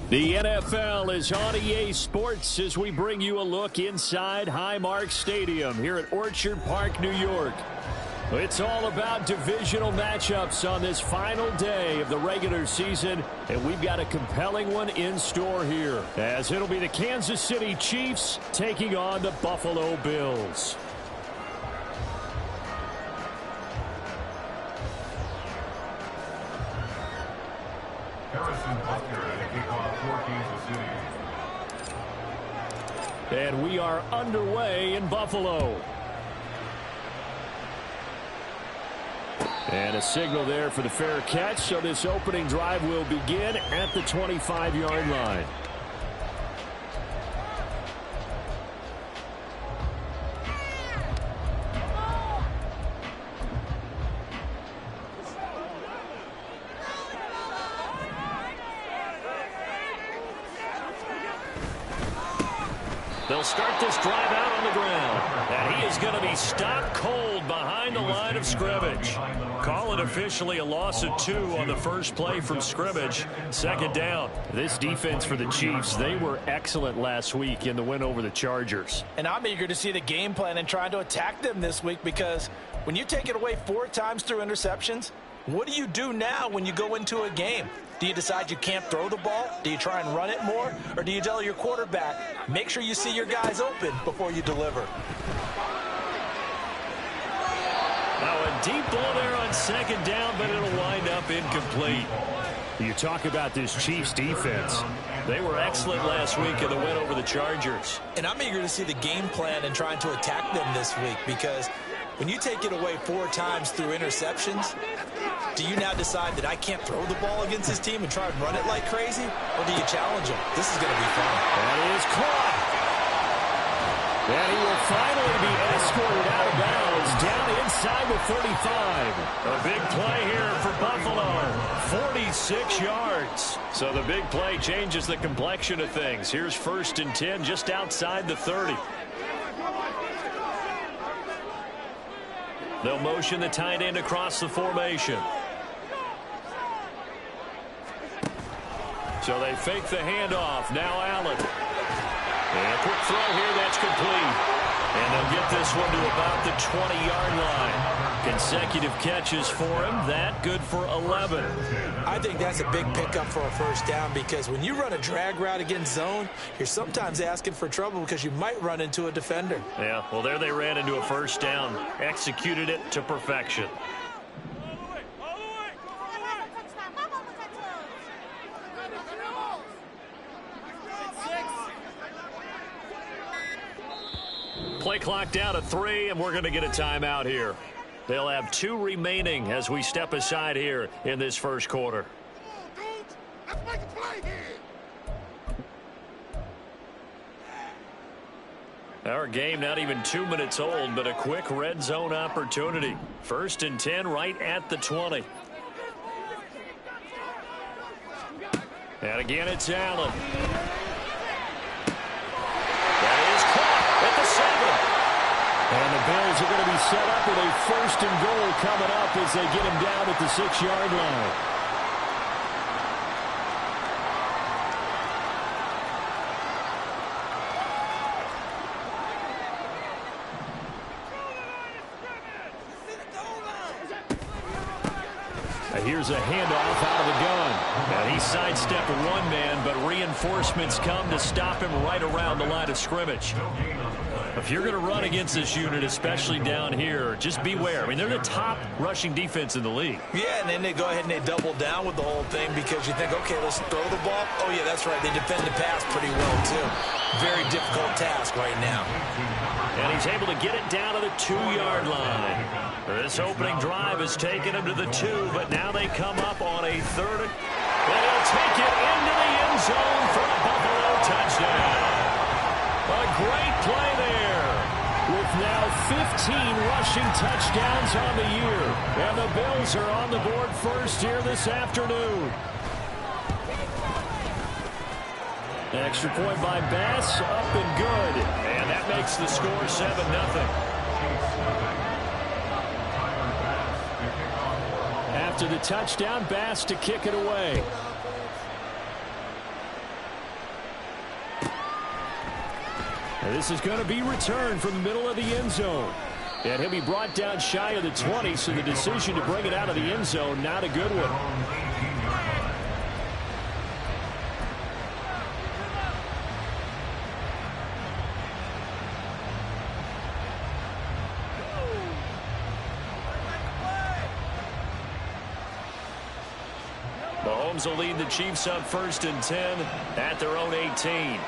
The NFL is on EA Sports as we bring you a look inside Highmark Stadium here at Orchard Park, New York. It's all about divisional matchups on this final day of the regular season, and we've got a compelling one in store here, as it'll be the Kansas City Chiefs taking on the Buffalo Bills. And we are underway in Buffalo. And a signal there for the fair catch, so this opening drive will begin at the 25-yard line. They'll start this drive out on the ground. And he is going to be stopped cold behind the line of scrimmage. Call it officially a loss of 2 on the first play from scrimmage. Second down. This defense for the Chiefs, they were excellent last week in the win over the Chargers. And I'm eager to see the game plan and trying to attack them this week, because when you take it away 4 times through interceptions, what do you do now when you go into a game? Do you decide you can't throw the ball? Do you try and run it more? Or do you tell your quarterback, make sure you see your guys open before you deliver? Now a deep ball there on second down, but it'll wind up incomplete. You talk about this Chiefs defense. They were excellent last week in the win over the Chargers. And I'm eager to see the game plan and trying to attack them this week, because when you take it away 4 times through interceptions, do you now decide that I can't throw the ball against this team and try and run it like crazy? Or do you challenge them? This is going to be fun. That is caught. And he will finally be escorted out of bounds down inside the 35. A big play here for Buffalo. 46 yards. So the big play changes the complexion of things. Here's 1st and 10 just outside the 30. They'll motion the tight end across the formation. So they fake the handoff. Now Allen. And a quick throw here, that's complete. And they'll get this one to about the 20-yard line. Consecutive catches for him. That good for 11. I think that's a big pickup for a first down, because when you run a drag route against zone, you're sometimes asking for trouble because you might run into a defender. Yeah, well, there they ran into a first down. Executed it to perfection. Play clock down to 3, and we're going to get a timeout here. They'll have 2 remaining as we step aside here in this first quarter. Let's make a play here. Our game not even 2 minutes old, but a quick red zone opportunity. 1st and 10 right at the 20. And again, it's Allen. And the Bills are going to be set up with a 1st and goal coming up as they get him down at the 6-yard line. Here's a handoff out of the gun. And he sidestepped one man, but reinforcements come to stop him right around the line of scrimmage. If you're going to run against this unit, especially down here, just beware. I mean, they're the top rushing defense in the league. Yeah, and then they go ahead and they double down with the whole thing because you think, okay, let's throw the ball. Oh, yeah, that's right. They defend the pass pretty well, too. Very difficult task right now. And he's able to get it down to the 2-yard line. This opening drive has taken him to the 2, but now they come up on a 3rd. And he'll take it into the end zone for a Buffalo touchdown. A great play there, with now 15 rushing touchdowns on the year. And the Bills are on the board first here this afternoon. Extra point by Bass, up and good. And that makes the score 7-0. After the touchdown, Bass to kick it away. And this is going to be returned from the middle of the end zone. And he'll be brought down shy of the 20, so the decision to bring it out of the end zone, not a good one. Mahomes will lead the Chiefs up 1st and 10 at their own 18.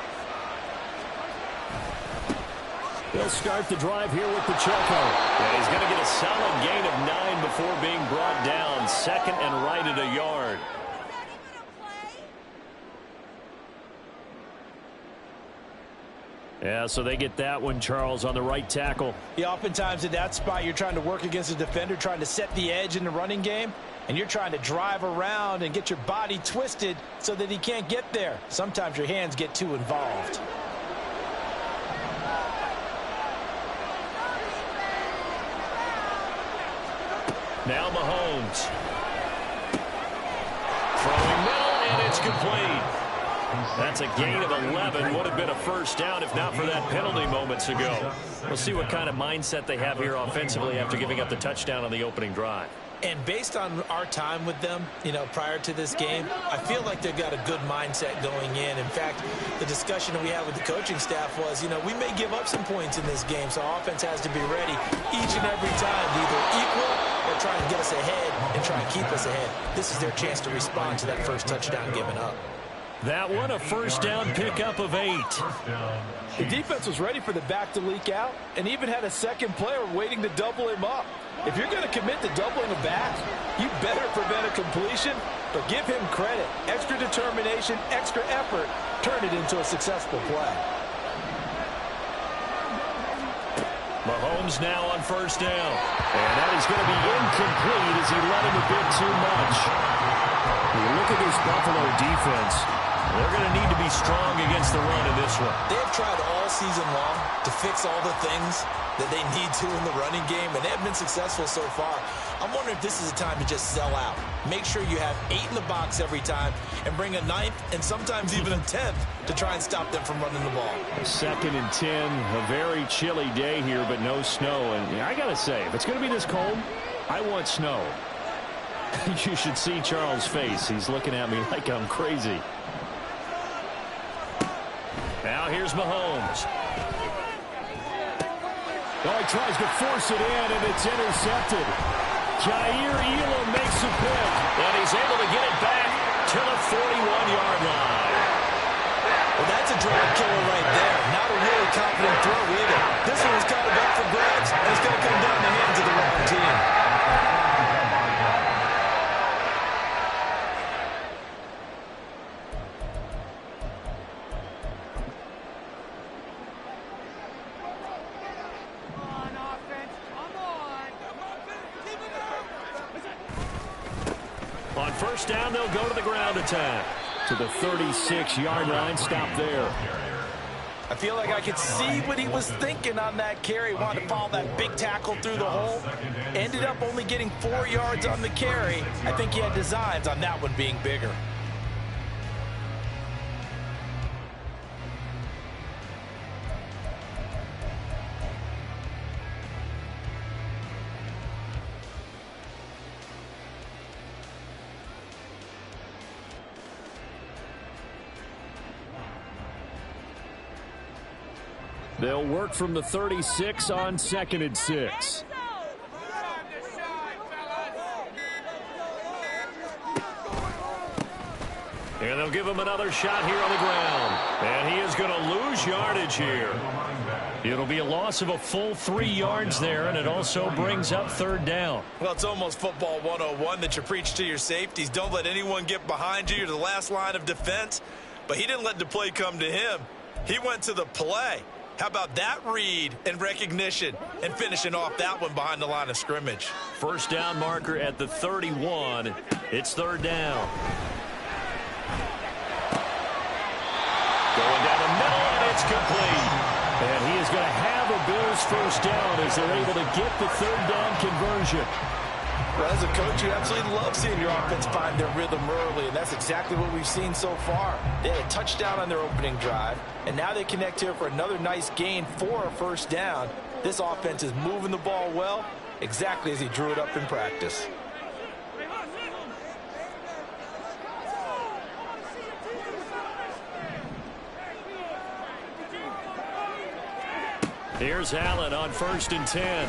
He'll start the drive here with Pacheco. And he's going to get a solid gain of 9 before being brought down. 2nd and right at a yard. Yeah, so they get that one, Charles, on the right tackle. Yeah, oftentimes in that spot, you're trying to work against a defender, trying to set the edge in the running game, and you're trying to drive around and get your body twisted so that he can't get there. Sometimes your hands get too involved. Now Mahomes. Throwing middle, and it's complete. That's a gain of 11. Would have been a first down if not for that penalty moments ago. We'll see what kind of mindset they have here offensively after giving up the touchdown on the opening drive. And based on our time with them, prior to this game, I feel like they've got a good mindset going in. In fact, the discussion that we had with the coaching staff was, we may give up some points in this game, so offense has to be ready each and every time to either equal or try and get us ahead and try and keep us ahead. This is their chance to respond to that first touchdown given up. That one, a first down pickup of 8. The defense was ready for the back to leak out and even had a second player waiting to double him up. If you're going to commit to doubling a back, you better prevent a completion, but give him credit. Extra determination, extra effort, turn it into a successful play. Mahomes now on first down. And that is going to be incomplete as he let him a bit too much. You look at this Buffalo defense. They're going to need to be strong against the run in this one. They've tried all season long to fix all the things that they need to in the running game, and they have been successful so far. I'm wondering if this is a time to just sell out. Make sure you have 8 in the box every time and bring a 9th and sometimes even a 10th to try and stop them from running the ball. 2nd and 10, a very chilly day here, but no snow. And I got to say, if it's going to be this cold, I want snow. You should see Charles' face. He's looking at me like I'm crazy. Now here's Mahomes. Oh, he tries to force it in, and it's intercepted. Jair Elam makes a pick, and he's able to get it back to the 41-yard line. Well, that's a drive killer right there. Not a really confident throw either. This one was kind of up for grabs, and it's going to come down the hands of the wrong team. On first down, they'll go to the ground attack. To the 36-yard line, stop there. I feel like I could see what he was thinking on that carry. Wanted to follow that big tackle through the hole. Ended up only getting 4 yards on the carry. I think he had designs on that one being bigger. They'll work from the 36 on 2nd and 6. And they'll give him another shot here on the ground. And he is going to lose yardage here. It'll be a loss of a full 3 yards there, and it also brings up 3rd down. Well, it's almost football 101 that you preach to your safeties. Don't let anyone get behind you. You're the last line of defense. But he didn't let the play come to him. He went to the play. How about that read and recognition and finishing off that one behind the line of scrimmage? 1st down marker at the 31. It's 3rd down. Going down the middle, and it's complete. And he is going to have a Bills 1st down as they're able to get the 3rd down conversion. Well, as a coach, you absolutely love seeing your offense find their rhythm early, and that's exactly what we've seen so far. They had a touchdown on their opening drive, and now they connect here for another nice gain for a 1st down. This offense is moving the ball well, exactly as he drew it up in practice. Here's Allen on 1st and 10.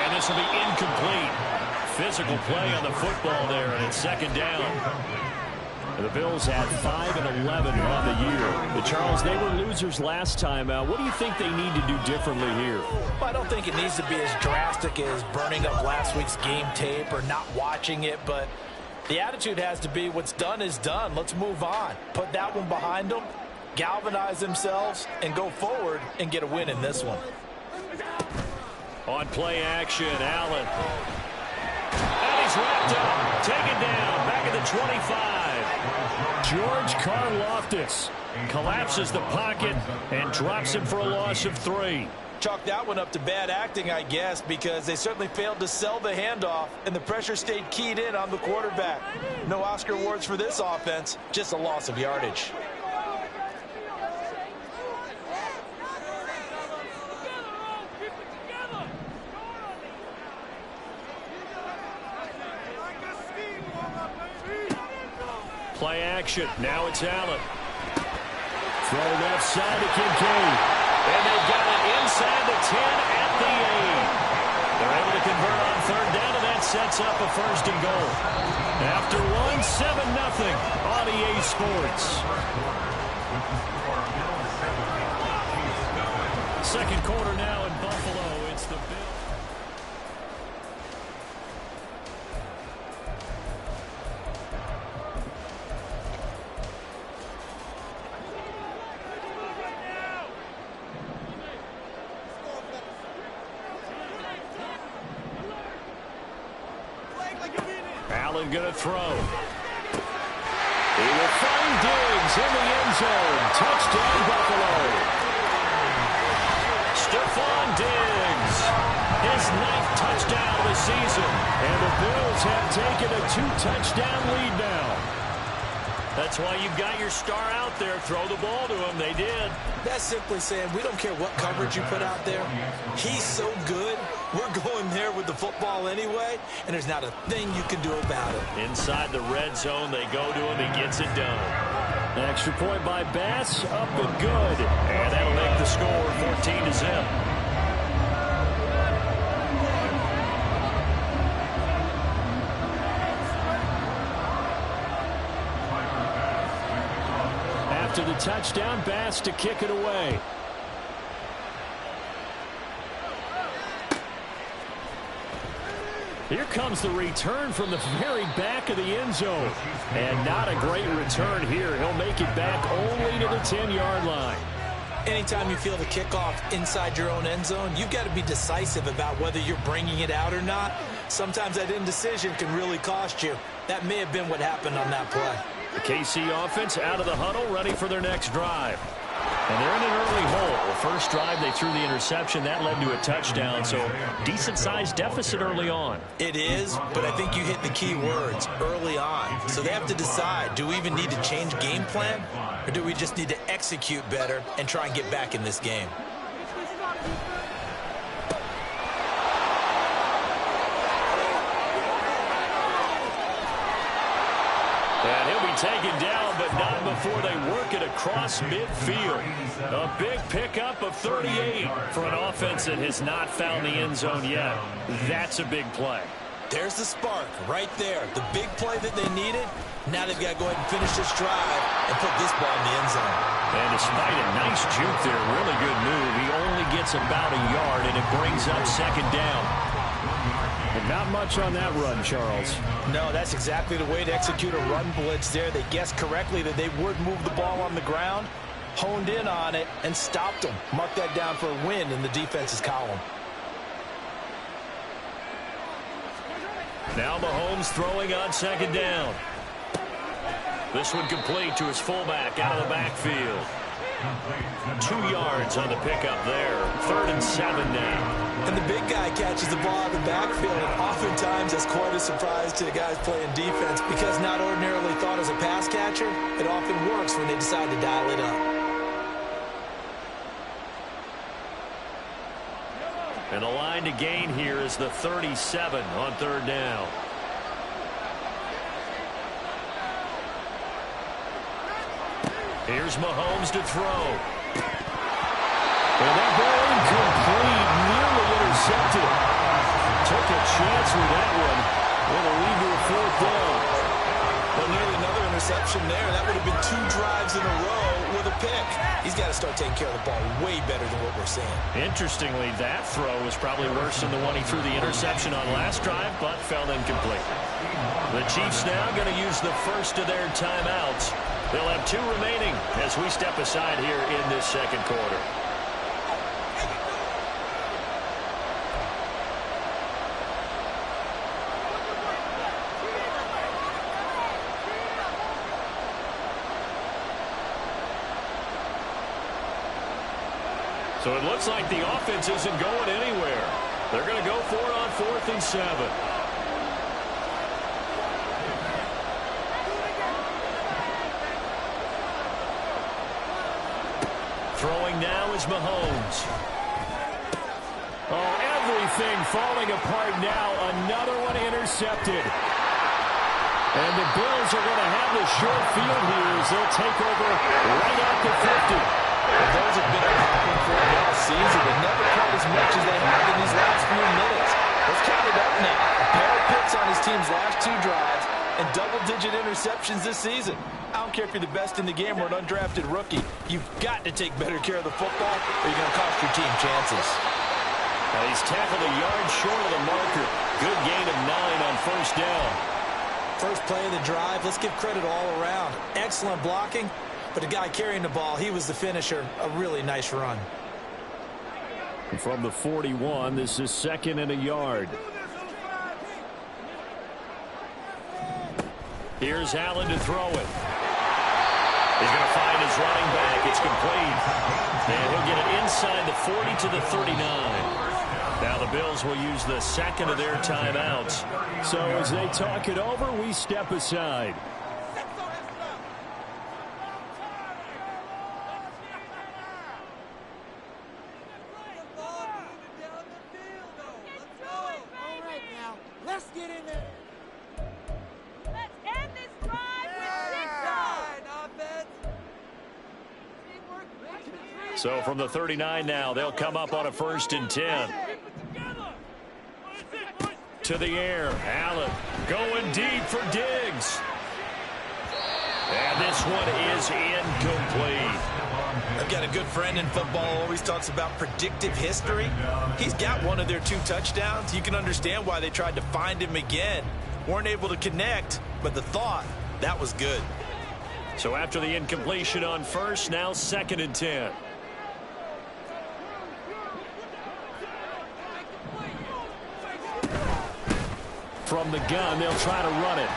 And this will be incomplete. Physical play on the football there, and it's 2nd down. The Bills had 5 and 11 on the year. The Charles, they were losers last time out. What do you think they need to do differently here? Well, I don't think it needs to be as drastic as burning up last week's game tape or not watching it, but the attitude has to be what's done is done. Let's move on. Put that one behind them, galvanize themselves, and go forward and get a win in this one. On play action, Allen. And he's wrapped up. Taken down. Back at the 25. George Karlaftis collapses the pocket and drops him for a loss of 3. Chalk that one up to bad acting, I guess, because they certainly failed to sell the handoff, and the pressure stayed keyed in on the quarterback. No Oscar awards for this offense, just a loss of yardage. Play action. Now it's Allen. Throw left side to Kincaid. And they've got it inside the 10 at the 8. They're able to convert on 3rd down, and that sets up a 1st and goal. After one, 7-0 on EA Sports. 2nd quarter now in Buffalo. It's the Bills. Allen going to throw. He will find Diggs in the end zone. Touchdown, Buffalo. Stephon Diggs, his 9th touchdown of the season. And the Bills have taken a 2-touchdown lead now. That's why you've got your star out there. Throw the ball to him. They did. That's simply saying we don't care what coverage you put out there. He's so good. We're going there with the football anyway, and there's not a thing you can do about it. Inside the red zone, they go to him. He gets it done. An extra point by Bass, up and good. And that'll make the score 14-0. After the touchdown, Bass to kick it away. Here comes the return from the very back of the end zone. And not a great return here. He'll make it back only to the 10-yard line. Anytime you feel the kickoff inside your own end zone, you've got to be decisive about whether you're bringing it out or not. Sometimes that indecision can really cost you. That may have been what happened on that play. The KC offense out of the huddle, ready for their next drive. And they're in an early hole. The first drive, they threw the interception. That led to a touchdown, so decent-sized deficit early on. It is, but I think you hit the key words, early on. So they have to decide, do we even need to change game plan, or do we just need to execute better and try and get back in this game? And he'll be taken down, but not before they work it across midfield. A big pickup of 38 for an offense that has not found the end zone yet. That's a big play. There's the spark right there. The big play that they needed. Now they've got to go ahead and finish this drive and put this ball in the end zone. And despite a nice juke there, really good move, he only gets about a yard, and it brings up second down. And not much on that run, Charles. No, that's exactly the way to execute a run blitz there. They guessed correctly that they would move the ball on the ground, honed in on it, and stopped them. Mark that down for a win in the defense's column. Now Mahomes throwing on second down. This one complete to his fullback out of the backfield. 2 yards on the pickup there. 3rd and 7 now. And the big guy catches the ball out of the backfield, and oftentimes that's quite a surprise to the guys playing defense because not ordinarily thought as a pass catcher, it often works when they decide to dial it up. And the line to gain here is the 37 on 3rd down. Here's Mahomes to throw. And that ball incomplete, nearly intercepted. Took a chance with that one. With a lead to a 4th down. Well, nearly another interception there. That would have been 2 drives in a row with a pick. He's got to start taking care of the ball way better than what we're seeing. Interestingly, that throw was probably worse than the one he threw the interception on last drive, but fell incomplete. The Chiefs now going to use the first of their timeouts. They'll have 2 remaining as we step aside here in this second quarter. So it looks like the offense isn't going anywhere. They're going to go for it on 4th and 7. Throwing now is Mahomes. Oh, everything falling apart now. Another one intercepted. And the Bills are going to have the short field here as they'll take over right at the 50. Those have been a problem for them all season, but never quite as much as they have in these last few minutes. Let's count it up now. A pair of picks on his team's last 2 drives and double-digit interceptions this season. I don't care if you're the best in the game or an undrafted rookie. You've got to take better care of the football or you're going to cost your team chances. Now he's tackled a yard short of the marker. Good gain of 9 on 1st down. First play of the drive, let's give credit all around. Excellent blocking. But the guy carrying the ball, he was the finisher. A really nice run. From the 41, this is 2nd and a yard. Here's Allen to throw it. He's going to find his running back. It's complete. And he'll get it inside the 40 to the 39. Now the Bills will use the 2nd of their timeouts. So as they talk it over, we step aside. So from the 39 now, they'll come up on a 1st and 10. To the air, Allen going deep for Diggs. And this one is incomplete. I've got a good friend in football, always talks about predictive history. He's got one of their 2 touchdowns. You can understand why they tried to find him again. Weren't able to connect, but the thought, that was good. So after the incompletion on 1st, now 2nd and 10. From the gun, they'll try to run it.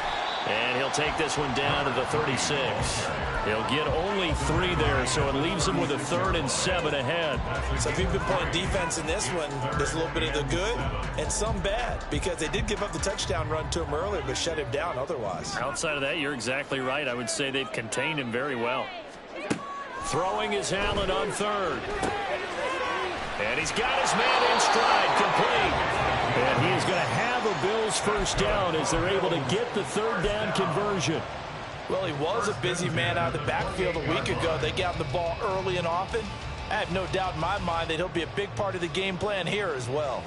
And he'll take this one down to the 36. He'll get only 3 there, so it leaves him with a 3rd and 7 ahead. So if you've been playing defense in this one, there's a little bit of the good and some bad, because they did give up the touchdown run to him earlier, but shut him down otherwise. Outside of that, you're exactly right. I would say they've contained him very well. Throwing is Allen on 3rd. And he's got his man in stride, complete. And he is going to have a Bills 1st down as they're able to get the 3rd down conversion. Well, he was a busy man out of the backfield a week ago. They got the ball early and often. I have no doubt in my mind that he'll be a big part of the game plan here as well.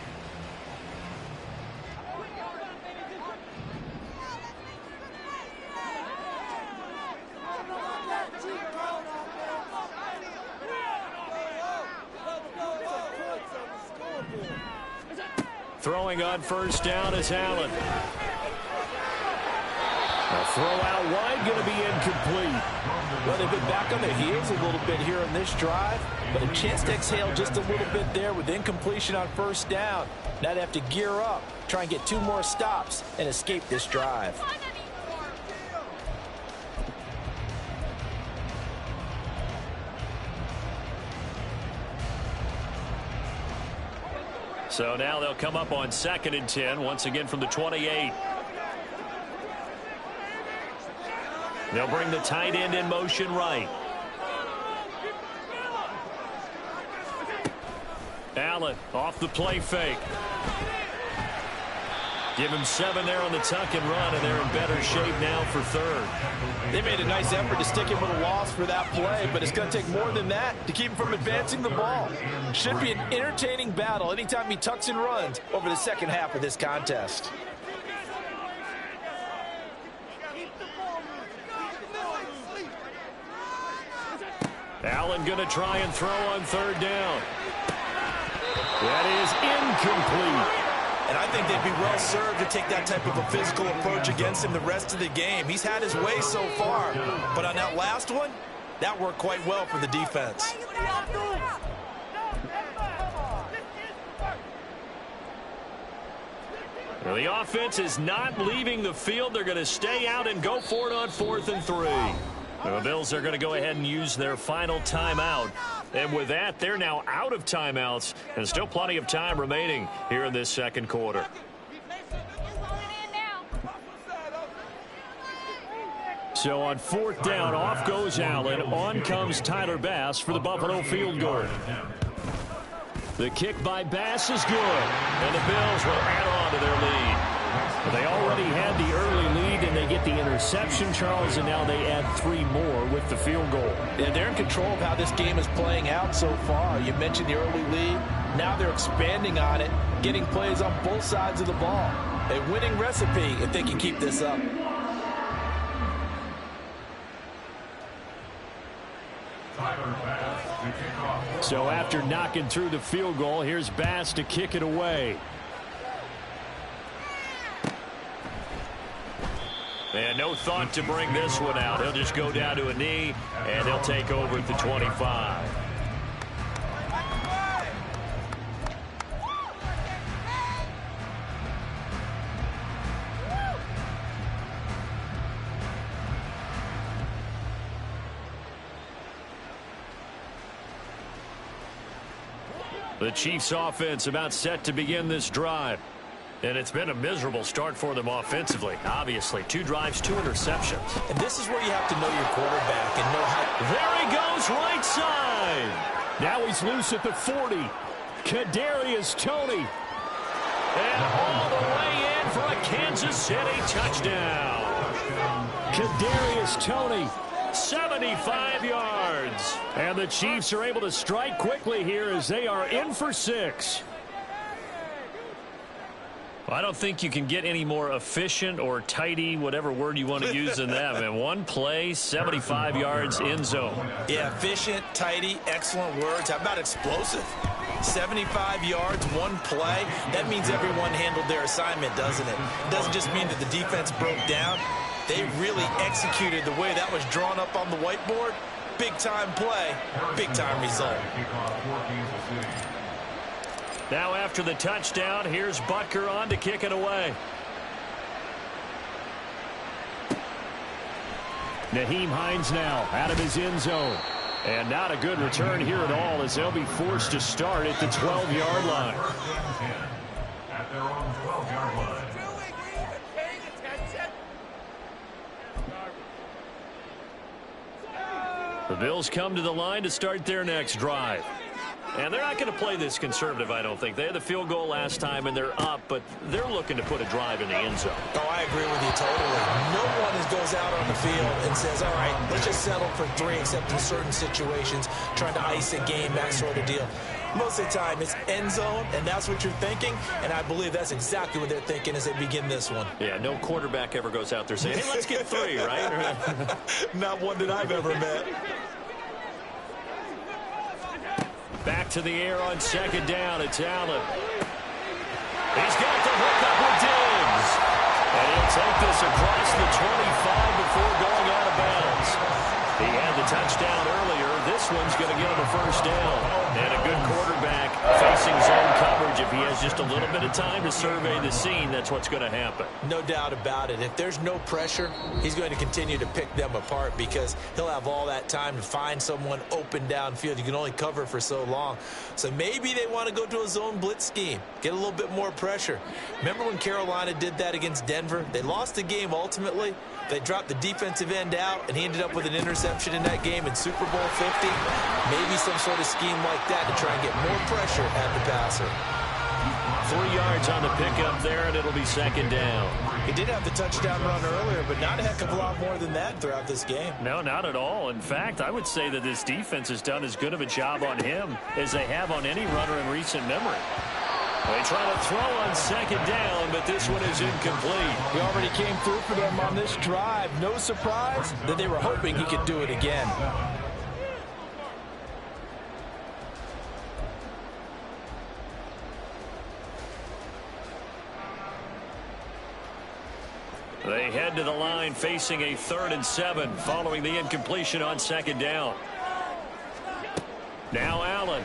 Throwing on first down is Allen. A throw out wide, going to be incomplete. Well, they've been back on their heels a little bit here in this drive, but a chance to exhale just a little bit there with incompletion on first down. Now they have to gear up, try and get 2 more stops, and escape this drive. So now they'll come up on 2nd and 10, once again from the 28. They'll bring the tight end in motion right. Allen off the play fake. Give him 7 there on the tuck and run, and they're in better shape now for 3rd. They made a nice effort to stick him with a loss for that play, but it's going to take more than that to keep him from advancing the ball. Should be an entertaining battle anytime he tucks and runs over the second half of this contest. Allen going to try and throw on 3rd down. That is incomplete. And I think they'd be well served to take that type of a physical approach against him the rest of the game. He's had his way so far, but on that last one, that worked quite well for the defense. Well, the offense is not leaving the field. They're going to stay out and go for it on 4th and 3. The Bills are going to go ahead and use their final timeout. And with that, they're now out of timeouts, and still plenty of time remaining here in this second quarter. So on 4th down, off goes Allen. On comes Tyler Bass for the Buffalo field goal. The kick by Bass is good, and the Bills will add on to their lead. But they already had the early lead, and they get the interception, Charles, and now they add 3 more with the field goal. Yeah, they're in control of how this game is playing out so far. You mentioned the early lead. Now they're expanding on it, getting plays on both sides of the ball. A winning recipe if they can keep this up. So after knocking through the field goal, here's Bass to kick it away. And no thought to bring this one out. He'll just go down to a knee, and they'll take over at the 25. The Chiefs offense about set to begin this drive. And it's been a miserable start for them offensively. Obviously, 2 drives, 2 interceptions. And this is where you have to know your quarterback and know how. There he goes, right side. Now he's loose at the 40. Kadarius Toney. And all the way in for a Kansas City touchdown. Kadarius Toney, 75 yards. And the Chiefs are able to strike quickly here as they are in for 6. Well, I don't think you can get any more efficient or tidy, whatever word you want to use in that. Man, 1 play, 75 yards, end zone. Yeah, efficient, tidy, excellent words. How about explosive? 75 yards, 1 play. That means everyone handled their assignment, doesn't it? It doesn't just mean that the defense broke down. They really executed the way that was drawn up on the whiteboard. Big-time play, big-time result. Now after the touchdown, here's Butker on to kick it away. Nyheim Hines now out of his end zone. And not a good return here at all as they'll be forced to start at the 12-yard line. At their own 12-yard line. The Bills come to the line to start their next drive. And they're not going to play this conservative, I don't think. They had the field goal last time, and they're up, but they're looking to put a drive in the end zone. Oh, I agree with you totally. No one goes out on the field and says, all right, let's just settle for 3, except in certain situations, trying to ice a game, that sort of deal. Most of the time, it's end zone, and that's what you're thinking, and I believe that's exactly what they're thinking as they begin this one. Yeah, no quarterback ever goes out there saying, hey, let's get 3, right? Not one that I've ever met. Back to the air on second down. It's Allen. He's got the hook up with Diggs. And he'll take this across the 25 before going out of bounds. He had the touchdown earlier. This one's going to get him a first down. And a good quarterback facing zone coverage. If he has just a little bit of time to survey the scene, that's what's going to happen. No doubt about it. If there's no pressure, he's going to continue to pick them apart because he'll have all that time to find someone open downfield. You can only cover for so long. So maybe they want to go to a zone blitz scheme, get a little bit more pressure. Remember when Carolina did that against Denver? They lost the game ultimately. They dropped the defensive end out, and he ended up with an interception in that game in Super Bowl 50. Maybe some sort of scheme like that to try and get more pressure at the passer. 3 yards on the pickup there, and it'll be second down. He did have the touchdown run earlier, but not a heck of a lot more than that throughout this game. No, not at all. In fact, I would say that this defense has done as good of a job on him as they have on any runner in recent memory. They try to throw on second down, but this one is incomplete. He already came through for them on this drive. No surprise that they were hoping he could do it again. They head to the line facing a 3rd and 7 following the incompletion on second down. Now Allen.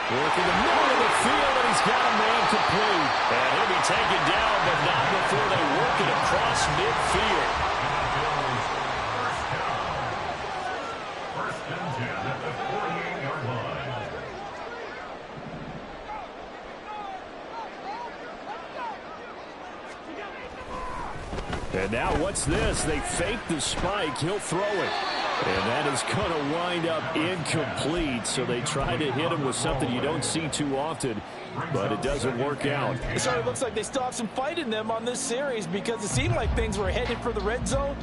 Working the middle of the field, and he's got a man complete. And he'll be taken down, but not before they work it across midfield. First and 10 at the 48-yard line. And now what's this? They fake the spike. He'll throw it. And that is going to wind up incomplete. So they try to hit him with something you don't see too often, but it doesn't work out. It certainly looks like they still have some fight in them on this series because it seemed like things were headed for the red zone.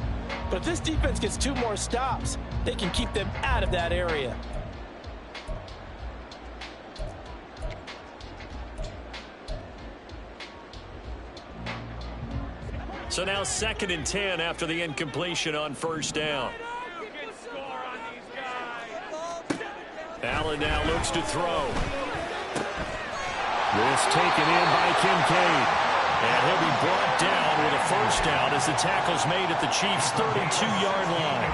But if this defense gets 2 more stops, they can keep them out of that area. So now 2nd and 10 after the incompletion on first down. Allen now looks to throw. This taken in by Kincaid. And he'll be brought down with a first down as the tackle's made at the Chiefs' 32-yard line.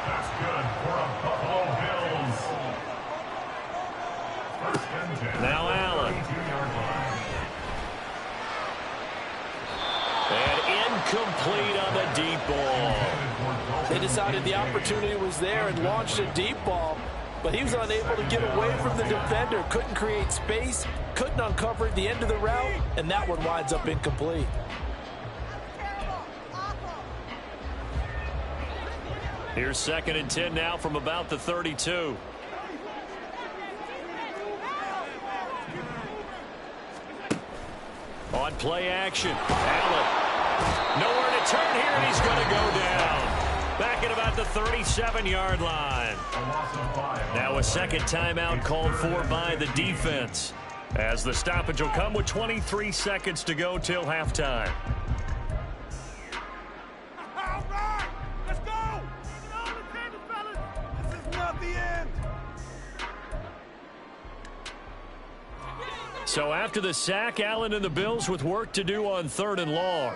That's good for a Buffalo Bills. First and 10. Now Allen. 32-yard line. And incomplete on the deep ball. They decided the opportunity was there and launched a deep ball, but he was unable to get away from the defender, couldn't create space, couldn't uncover the end of the route, and that one winds up incomplete. Here's 2nd and 10 now from about the 32. On play action, Allen. Nowhere to turn here, and he's going to go down. Back at about the 37-yard line. Now a second timeout called for by the defense, as the stoppage will come with 23 seconds to go till halftime. All right, let's go. Get on the table, fellas. This is not the end. So after the sack, Allen and the Bills with work to do on 3rd and long.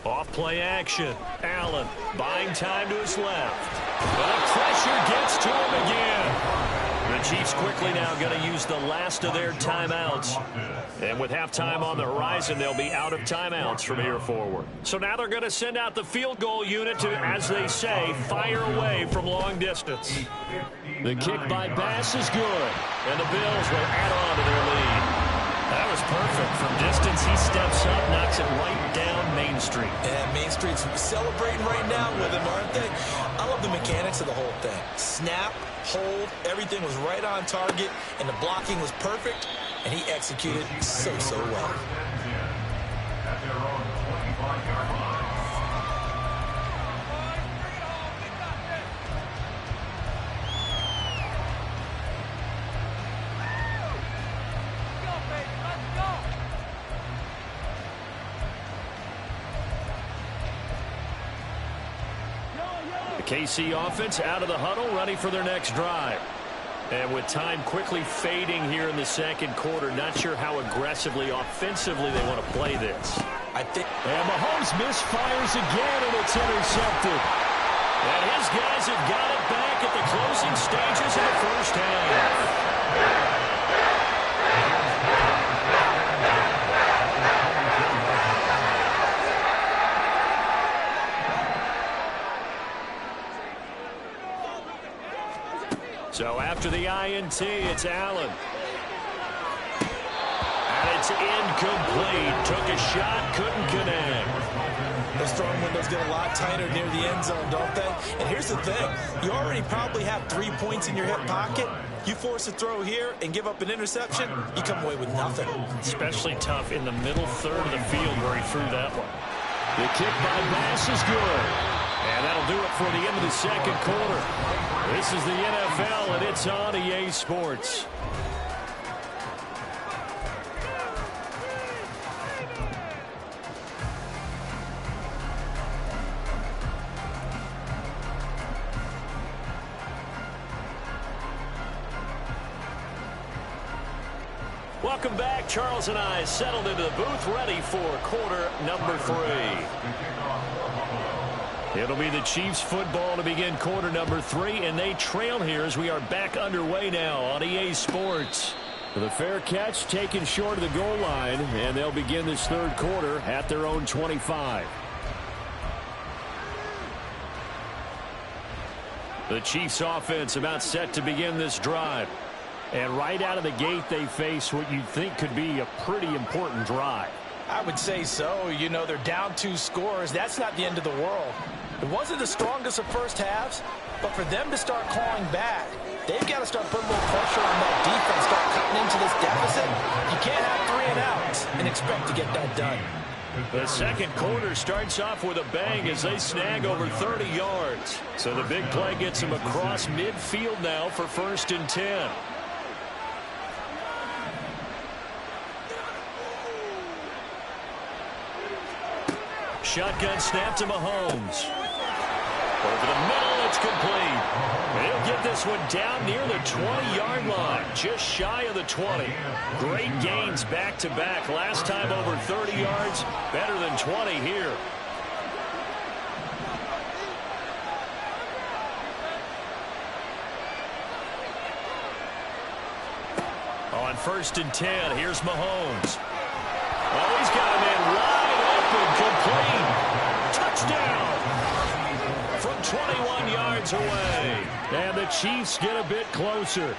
Off play action. Allen buying time to his left. But the pressure gets to him again. The Chiefs quickly now going to use the last of their timeouts. And with halftime on the horizon, they'll be out of timeouts from here forward. So now they're going to send out the field goal unit to, as they say, fire away from long distance. The kick by Bass is good. And the Bills will add on to their lead. That was perfect. From distance, he steps up, knocks it right down Main Street. And Main Street's celebrating right now with him, aren't they? I love love the mechanics of the whole thing. Snap, hold, everything was right on target, and the blocking was perfect, and he executed so well. At their own 25-yard line. The KC offense out of the huddle, ready for their next drive. And with time quickly fading here in the second quarter, not sure how aggressively, offensively they want to play this. And Mahomes misfires again, and it's intercepted. And his guys have got it back at the closing stages of the first half. So after the INT, it's Allen. And it's incomplete. Took a shot, couldn't connect. Those throwing windows get a lot tighter near the end zone, don't they? And here's the thing. You already probably have 3 points in your hip pocket. You force a throw here and give up an interception, you come away with nothing. Especially tough in the middle third of the field where he threw that one. The kick by Bass is good. And that'll do it for the end of the second quarter. This is the NFL, and it's on EA Sports. Welcome back. Charles and I settled into the booth, ready for quarter number 3. It'll be the Chiefs football to begin quarter number 3, and they trail here as we are back underway now on EA Sports. The fair catch taken short of the goal line, and they'll begin this third quarter at their own 25. The Chiefs offense about set to begin this drive. And right out of the gate, they face what you'd think could be a pretty important drive. I would say so. You know, they're down 2 scores. That's not the end of the world. It wasn't the strongest of first halves, but for them to start clawing back, they've got to start putting a little pressure on that defense, start cutting into this deficit. You can't have 3 and outs and expect to get that done. The second quarter starts off with a bang as they snag over 30 yards. So the big play gets them across midfield now for 1st and 10. Shotgun snap to Mahomes. Over the middle, it's complete. He'll get this one down near the 20-yard line, just shy of the 20. Great gains back-to-back. Last time over 30 yards, better than 20 here. On 1st and 10, here's Mahomes. Oh, he's got him in wide open, complete. Touchdown from 21 yards away. And the Chiefs get a bit closer.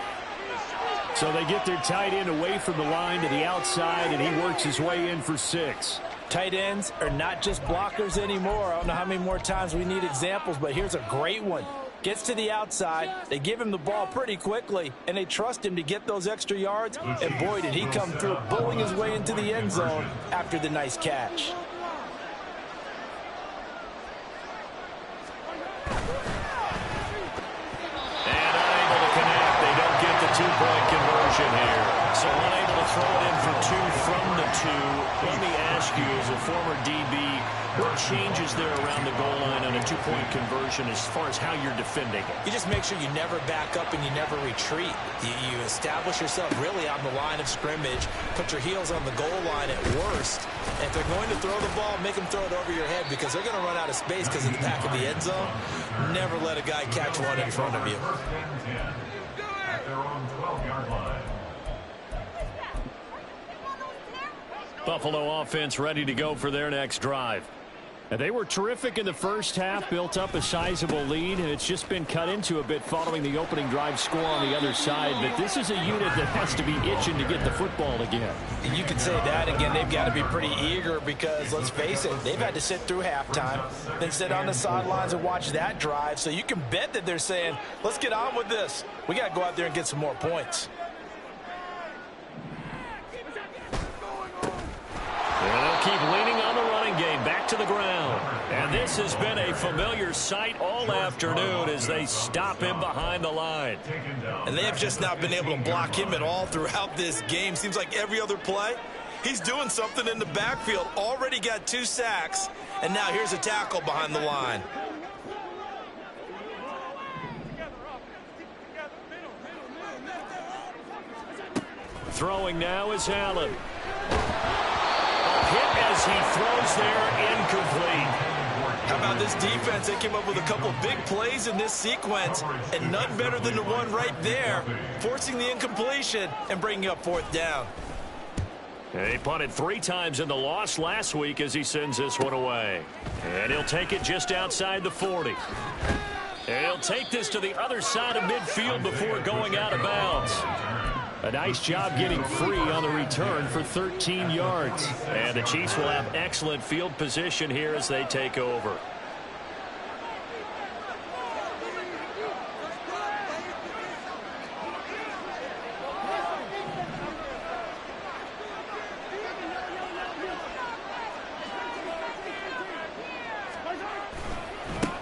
So they get their tight end away from the line to the outside, and he works his way in for 6. Tight ends are not just blockers anymore. I don't know how many more times we need examples, but here's a great one. Gets to the outside, they give him the ball pretty quickly, and they trust him to get those extra yards, and boy, did he come through, bowling his way into the end zone after the nice catch. And unable to connect. They don't get the 2-point conversion here. So unable to throw it in for 2 from the 2. Let me ask you, as a former DB, what changes there around the goal line on a 2-point conversion as far as how you're defending it? You just make sure you never back up and you never retreat. You establish yourself really on the line of scrimmage, put your heels on the goal line at worst. And if they're going to throw the ball, make them throw it over your head because they're going to run out of space because of the back of the end zone. Never let a guy catch one in front of you. At their own 12-yard line. Buffalo offense ready to go for their next drive. And they were terrific in the first half, built up a sizable lead, and it's just been cut into a bit following the opening drive score on the other side. But this is a unit that has to be itching to get the football again. You could say that again. They've got to be pretty eager because, let's face it, they've had to sit through halftime, then sit on the sidelines and watch that drive. So you can bet that they're saying, let's get on with this. We got to go out there and get some more points. And they'll keep leaning on the running game, back to the ground. And this has been a familiar sight all afternoon as they stop him behind the line. And they have just not been able to block him at all throughout this game. Seems like every other play, he's doing something in the backfield. Already got 2 sacks, and now here's a tackle behind the line. Throwing now is Allen. Hit as he throws there, incomplete. How about this defense? They came up with a couple big plays in this sequence, and none better than the one right there, forcing the incompletion and bringing up 4th down. He punted 3 times in the loss last week as he sends this one away. And he'll take it just outside the 40. And he'll take this to the other side of midfield before going out of bounds. A nice job getting free on the return for 13 yards. And the Chiefs will have excellent field position here as they take over.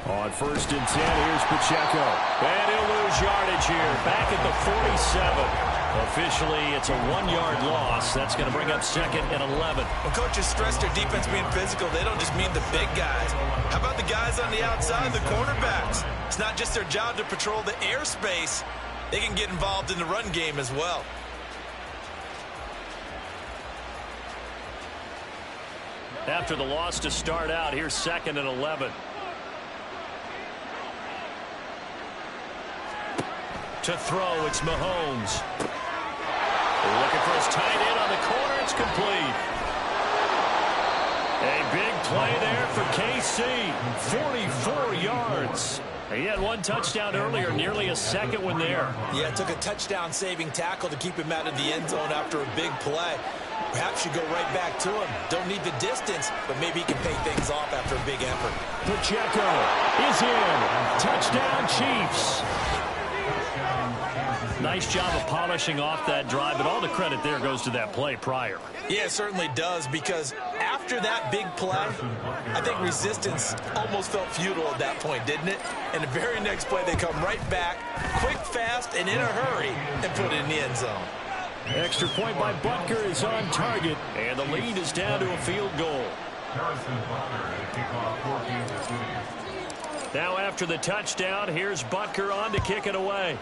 On 1st and 10, here's Pacheco. And he'll lose yardage here, back at the 47. Officially, it's a 1-yard loss. That's going to bring up 2nd and 11. When coaches stress their defense being physical, they don't just mean the big guys. How about the guys on the outside, the cornerbacks? It's not just their job to patrol the airspace. They can get involved in the run game as well. After the loss to start out, here's 2nd and 11. To throw, it's Mahomes. Looking for his tight end on the corner. It's complete. A big play there for KC. 44 yards. He had 1 touchdown earlier, nearly a 2nd one there. Yeah, it took a touchdown-saving tackle to keep him out of the end zone after a big play. Perhaps you go right back to him. Don't need the distance, but maybe he can pay things off after a big effort. Pacheco is in. Touchdown, Chiefs. Nice job of polishing off that drive, but all the credit there goes to that play prior. Yeah, it certainly does, because after that big play, I think resistance almost felt futile at that point, didn't it? And the very next play, they come right back, quick, fast, and in a hurry, and put it in the end zone. Extra point by Butker is on target, and the lead is down to a field goal. Now after the touchdown, here's Butker on to kick it away.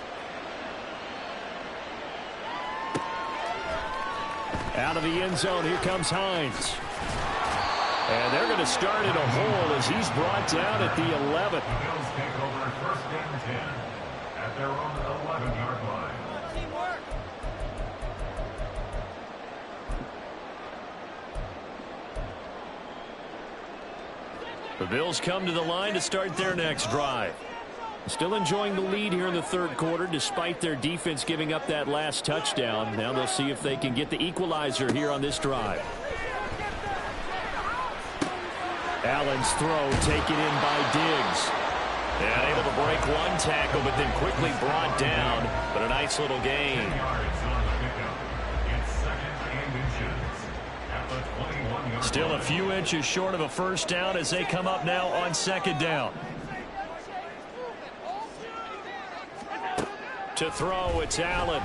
Out of the end zone, here comes Hines. And they're going to start in a hole as he's brought down at the 11. The Bills take over 1st and 10 at their own 11-yard line. The Bills come to the line to start their next drive. Still enjoying the lead here in the 3rd quarter despite their defense giving up that last touchdown. Now they'll see if they can get the equalizer here on this drive. Allen's throw taken in by Diggs. And able to break 1 tackle, but then quickly brought down. But a nice little gain. 10 yards on the pickup. It's 2nd and inches at the 21-yard Still a line. few inches short of a 1st down as they come up now on 2nd down. To throw, it's Allen. A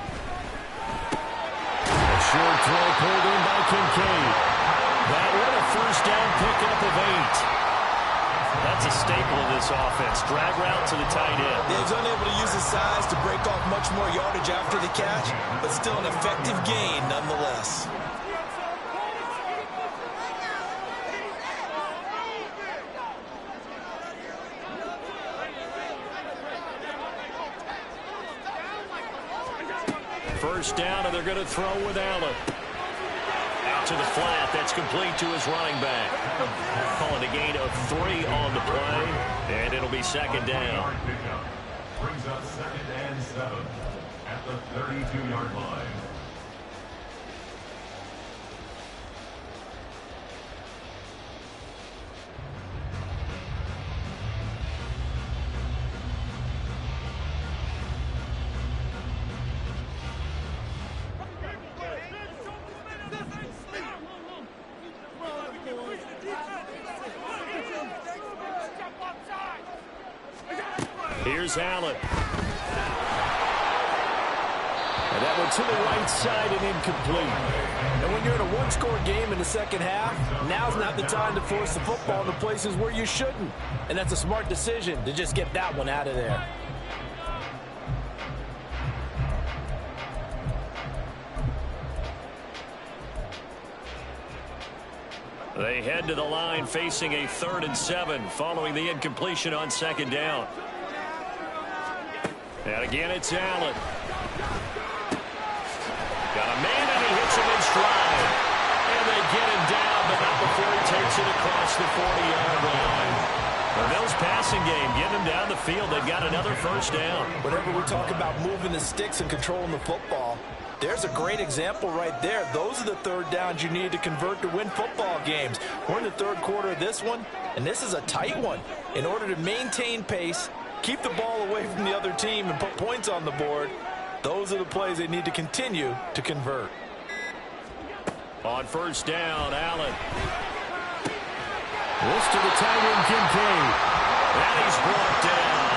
short throw pulled in by Kincaid. That one a 1st down pickup of 8. That's a staple of this offense. Drag route to the tight end. Yeah, he's unable to use his size to break off much more yardage after the catch, but still an effective gain nonetheless. First down, and they're going to throw with Allen. out to the flat. That's complete to his running back. Calling a gain of 3 on the play, and it'll be second down. Brings up 2nd and 7 at the 32-yard line. Here's Allen. And that one to the right side and incomplete. And when you're in a one-score game in the second half, now's not the time to force the football into places where you shouldn't. And that's a smart decision to just get that one out of there. They head to the line facing a 3rd and 7 following the incompletion on 2nd down. And again, it's Allen. Got a man, and he hits him in stride. And they get him down, but not before he takes it across the 40-yard line. The Bills' passing game, getting them down the field. They've got another first down. Whenever we talk about moving the sticks and controlling the football, there's a great example right there. Those are the 3rd downs you need to convert to win football games. We're in the 3rd quarter of this one, and this is a tight one. In order to maintain pace, keep the ball away from the other team, and put points on the board, those are the plays they need to continue to convert. On first down, Allen. This to the tight end, Kincaid. And he's brought down.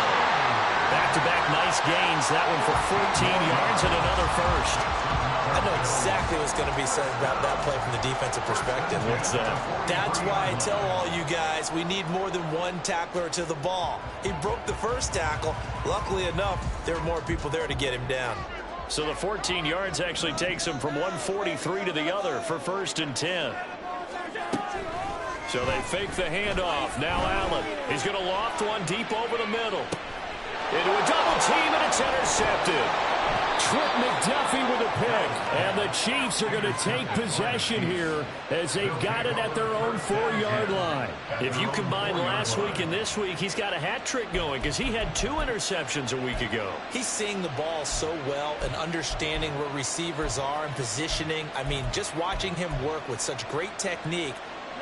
Back-to-back nice gains. That one for 14 yards and another first. I know exactly what's going to be said about that play from the defensive perspective. What's that? That's why I tell all you guys we need more than one tackler to the ball. He broke the first tackle. Luckily enough, there were more people there to get him down. So the 14 yards actually takes him from 143 to the other for 1st and 10. So they fake the handoff. Now Allen. He's going to loft one deep over the middle. Into a double team, and it's intercepted. Trent McDuffie with a pick. And the Chiefs are going to take possession here as they've got it at their own 4-yard line. If you combine last week and this week, he's got a hat trick going because he had 2 interceptions a week ago. He's seeing the ball so well and understanding where receivers are and positioning. I mean, just watching him work with such great technique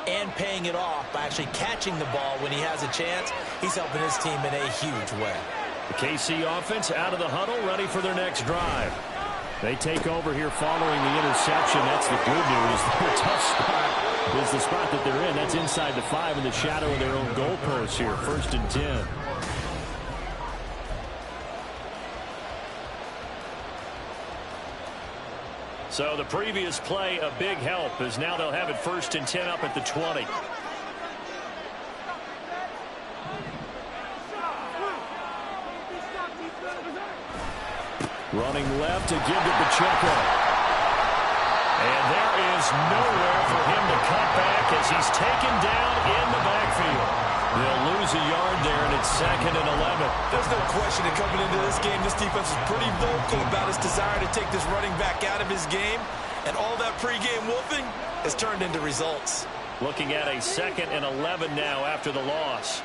and paying it off by actually catching the ball when he has a chance, he's helping his team in a huge way. The KC offense out of the huddle, ready for their next drive. They take over here following the interception. That's the good news. Their tough spot is the spot that they're in. That's inside the 5 in the shadow of their own goalpost here. 1st and 10. So the previous play, a big help, as now they'll have it 1st and 10 up at the 20. Running left to give to Pacheco. And there is nowhere for him to cut back as he's taken down in the backfield. They'll lose a yard there, and it's 2nd and 11. There's no question that coming into this game, this defense is pretty vocal about its desire to take this running back out of his game. And all that pregame wolfing has turned into results. Looking at a 2nd and 11 now after the loss.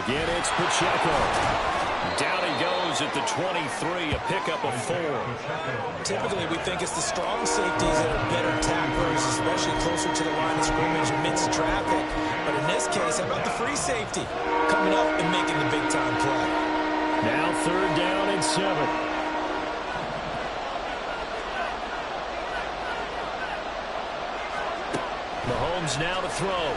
Again, it's Pacheco. Down he goes at the 23, a pickup of 4. Typically, we think it's the strong safeties that are better tacklers, especially closer to the line of scrimmage amidst traffic. But in this case, how about the free safety coming up and making the big-time play? Now 3rd down and 7. Mahomes now to throw.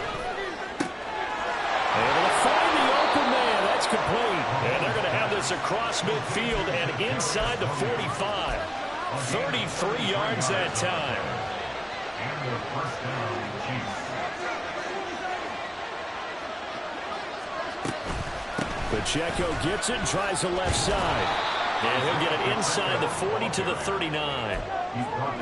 Able to find the open man. That's complete. And they're going to have this across midfield and inside the 45. 33 yards that time. And the 1st down, Chiefs. Pacheco gets it and tries the left side. And he'll get it inside the 40 to the 39.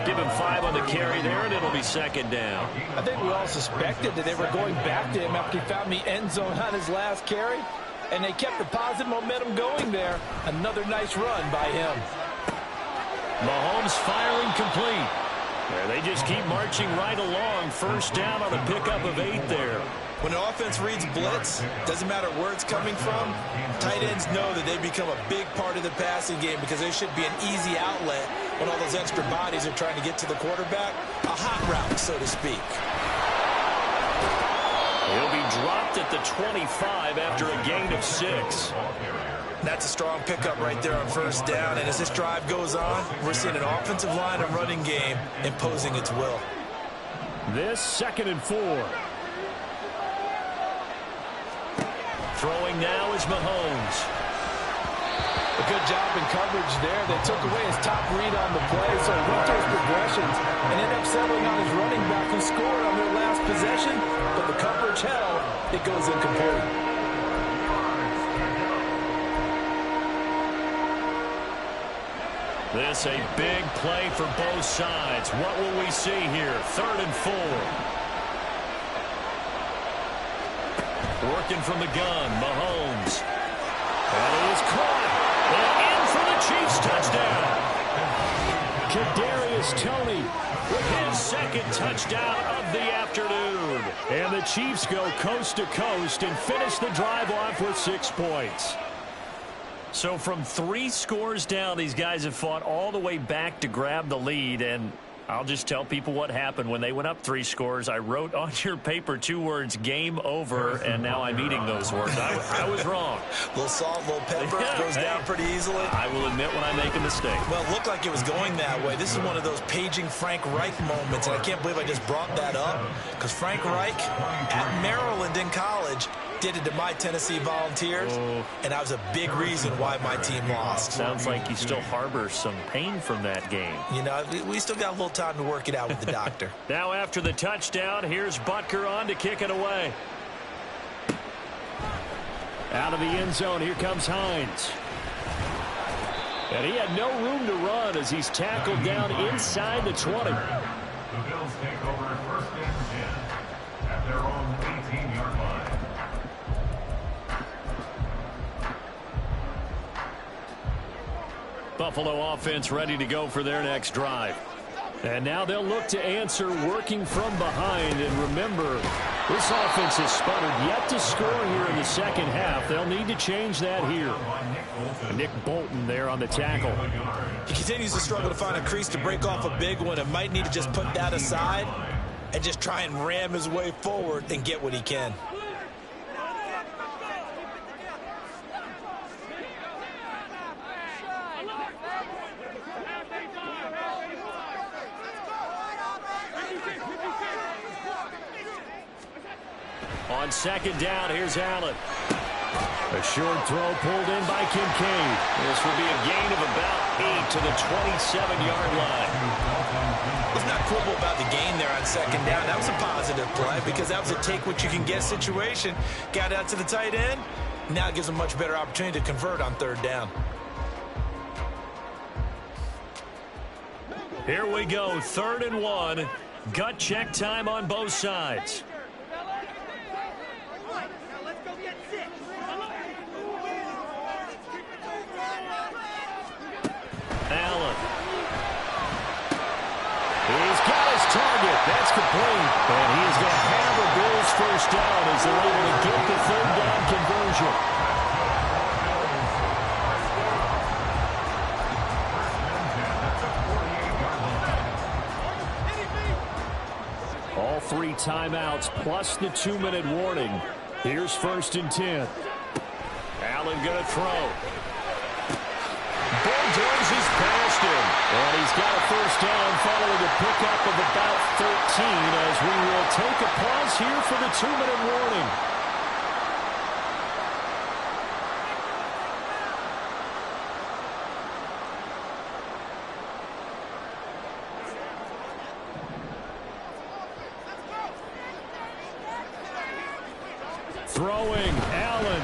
Give him 5 on the carry there, and it'll be 2nd down. I think we all suspected that they were going back to him after he found the end zone on his last carry, and they kept the positive momentum going there. Another nice run by him. Mahomes firing complete. Yeah, they just keep marching right along. First down on a pickup of 8 there. When an offense reads blitz, doesn't matter where it's coming from, tight ends know that they become a big part of the passing game because there should be an easy outlet when all those extra bodies are trying to get to the quarterback. A hot route, so to speak. He'll be dropped at the 25 after a gain of 6. That's a strong pickup right there on first down. And as this drive goes on, we're seeing an offensive line and running game imposing its will. This 2nd and 4. Throwing now is Mahomes. A good job in coverage there. They took away his top read on the play, so he went to his progressions and ended up settling on his running back who scored on their last possession, but the coverage held. It goes incomplete. This a big play for both sides. What will we see here? 3rd and 4. Working from the gun, Mahomes. That is caught. And in for the Chiefs touchdown. Kadarius Toney with his 2nd touchdown of the afternoon. And the Chiefs go coast to coast and finish the drive off with 6 points. So from 3 scores down, these guys have fought all the way back to grab the lead. And I'll just tell people what happened when they went up 3 scores. I wrote on your paper 2 words, game over, and now I'm eating those words. I was wrong. A little salt, a little pepper, goes down pretty easily. I will admit when I make a mistake. Well, it looked like it was going that way. This is one of those paging Frank Reich moments, and I can't believe I just brought that up, because Frank Reich at Maryland in college did it to my Tennessee Volunteers, and that was a big reason why my team lost. Sounds like you still harbor some pain from that game. You know, we still got a little time to work it out with the doctor. Now after the touchdown, here's Butker on to kick it away. Out of the end zone, here comes Hines. And he had no room to run as he's tackled down inside the 20. The Bills take over 1st and 10 at their own 18-yard line. Buffalo offense ready to go for their next drive. And now they'll look to answer working from behind. And remember, this offense has sputtered yet to score here in the 2nd half. They'll need to change that here. Nick Bolton there on the tackle. He continues to struggle to find a crease to break off a big one and might need to just put that aside and just try and ram his way forward and get what he can. On 2nd down, here's Allen. A short throw pulled in by Kincaid. This will be a gain of about 8 to the 27-yard line. Let's not quibble about the gain there on 2nd down. That was a positive play because that was a take-what-you-can-get situation. Got out to the tight end. Now it gives them a much better opportunity to convert on 3rd down. Here we go, 3rd and 1. Gut check time on both sides. Allen. He's got his target. That's complete. And he is going to have the Bills 1st down as they're able to get the 3rd down conversion. All 3 timeouts plus the 2-minute warning. Here's 1st and 10. Allen going to throw. Bulldozes past him. And he's got a 1st down following a pickup of about 13 as we will take a pause here for the 2-minute warning. Throwing, Allen.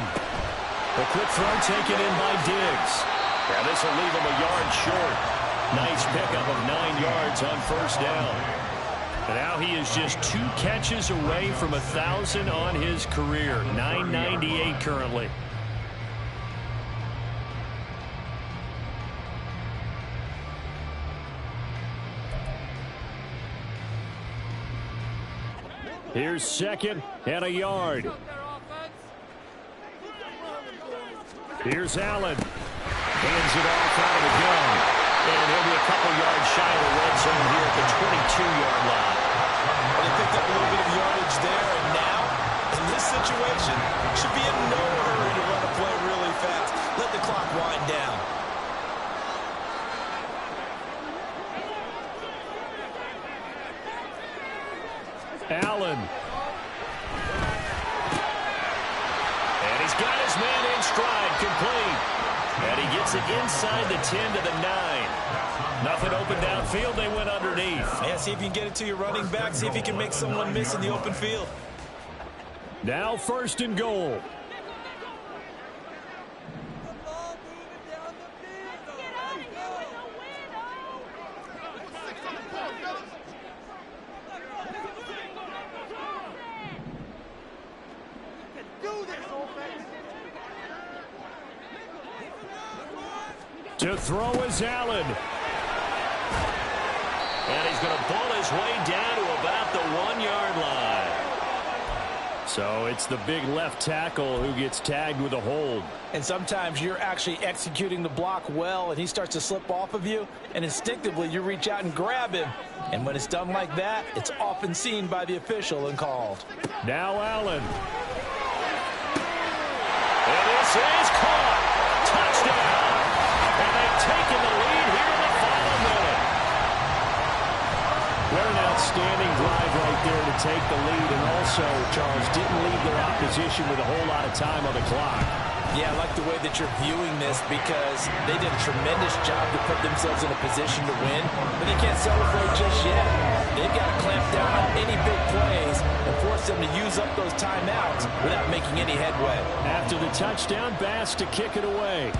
A quick throw taken in by Diggs. Now this will leave him a yard short. Nice pickup of 9 yards on 1st down. And now he is just 2 catches away from 1,000 on his career. 998 currently. Here's 2nd and a yard. Here's Allen. Hands it off out of the gun. And he'll be a couple yards shy of the red zone here at the 22-yard line. Well, they picked up a little bit of yardage there, and now, in this situation, should be in no hurry to run a play really fast. Let the clock wind down. Allen. And he's got his man in stride, complete. And he gets it inside the 10 to the 9. Nothing open downfield. They went underneath. Yeah, see if you can get it to your running back. See if you can make someone miss in the open field. Now 1st and goal. To throw is Allen. And he's going to pull his way down to about the 1-yard line. So it's the big left tackle who gets tagged with a hold. And sometimes you're actually executing the block well, and he starts to slip off of you, and instinctively you reach out and grab him. And when it's done like that, it's often seen by the official and called. Now Allen. And this is caught. Touchdown. And they've taken the lead here in the final minute. What an outstanding drive right there to take the lead. And also, Charles, didn't leave their opposition with a whole lot of time on the clock. Yeah, I like the way that you're viewing this because they did a tremendous job to put themselves in a position to win, but they can't celebrate just yet. They've got to clamp down on any big plays and force them to use up those timeouts without making any headway. After the touchdown, Bass to kick it away.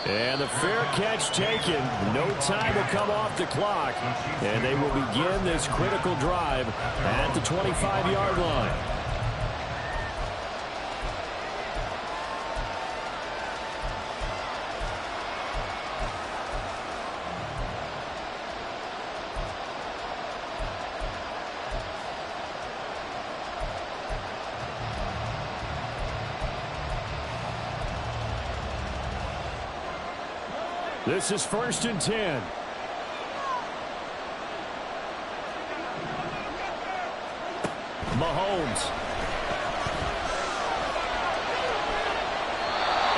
And the fair catch taken. No time to come off the clock. And they will begin this critical drive at the 25-yard line. This is 1st and 10. Mahomes.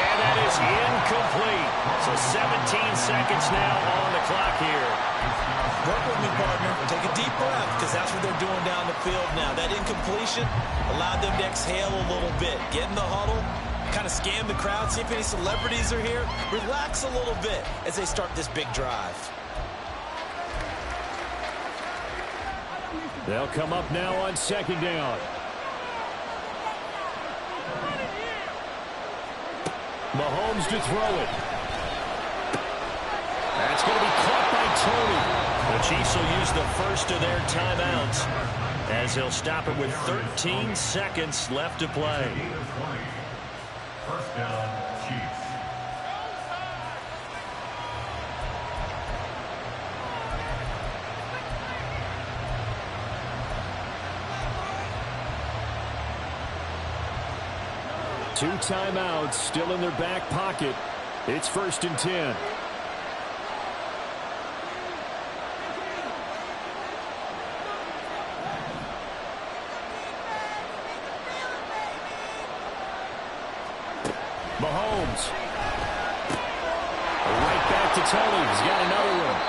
And that is incomplete. So 17 seconds now on the clock here. Work with me, partner. Take a deep breath because that's what they're doing down the field now. That incompletion allowed them to exhale a little bit. Get in the huddle. Kind of scan the crowd, see if any celebrities are here. Relax a little bit as they start this big drive. They'll come up now on 2nd down. Mahomes to throw it. That's going to be caught by Tony. The Chiefs will use the first of their timeouts as they'll stop it with 13 seconds left to play. 1st down, Chiefs. Two timeouts still in their back pocket. It's 1st and 10. Mahomes. Right back to Tony. He's got another one.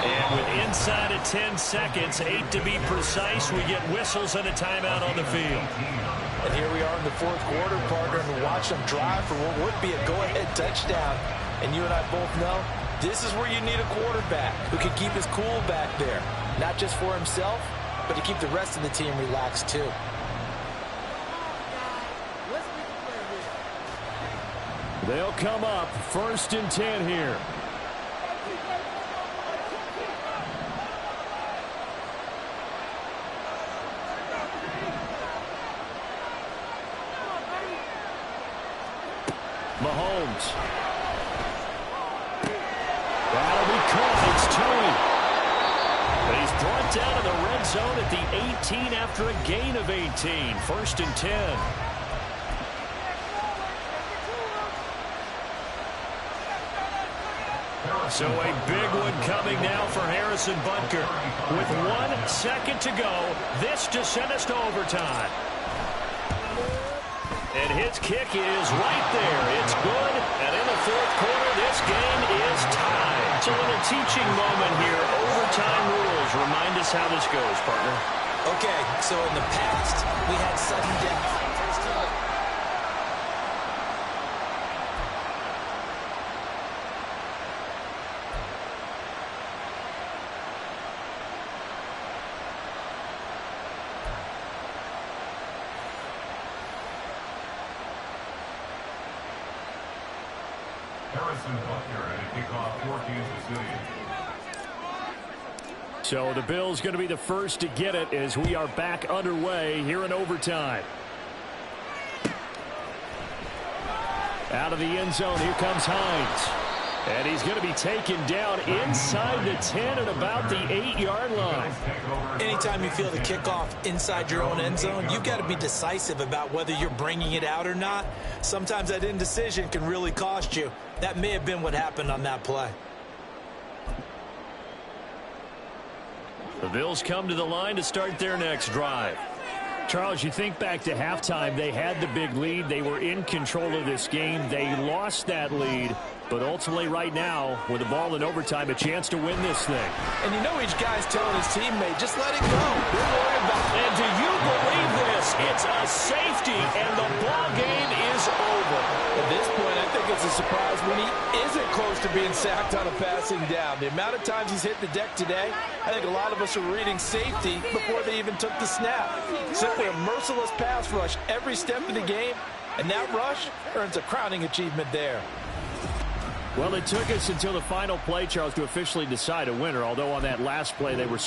And with inside of 10 seconds, 8 to be precise, we get whistles and a timeout on the field. And here we are in the 4th quarter, partner, and watch them drive for what would be a go-ahead touchdown. And you and I both know this is where you need a quarterback who can keep his cool back there. Not just for himself, but to keep the rest of the team relaxed too. They'll come up 1st and 10 here. Mahomes. That'll be caught. It's Tony. But he's brought brought down in the red zone at the 18 after a gain of 18. 1st and 10. So a big one coming now for Harrison Butker. With 1 second to go, this to send us to overtime. And his kick is right there. It's good. And in the 4th quarter, this game is tied. So in a teaching moment here, overtime rules. Remind us how this goes, partner. Okay, so in the past, we had sudden death. Harrison Butker at a kickoff for Kansas City. So the Bills going to be the first to get it as we are back underway here in overtime. Out of the end zone, here comes Hines. And he's going to be taken down inside the 10 at about the 8-yard line. Anytime you feel the kickoff inside your own end zone, you've got to be decisive about whether you're bringing it out or not. Sometimes that indecision can really cost you. That may have been what happened on that play. The Bills come to the line to start their next drive. Charles, you think back to halftime, they had the big lead. They were in control of this game. They lost that lead. But ultimately right now, with the ball in overtime, a chance to win this thing. And you know each guy's telling his teammate, just let it go. Don't worry about it. And do you believe this? It's a safety, and the ball game is over. At this point, I think it's a surprise when he isn't close to being sacked on a passing down. The amount of times he's hit the deck today, I think a lot of us are reading safety before they even took the snap. Simply a merciless pass rush every step of the game, and that rush earns a crowning achievement there. Well, it took us until the final play, Charles, to officially decide a winner, although on that last play they were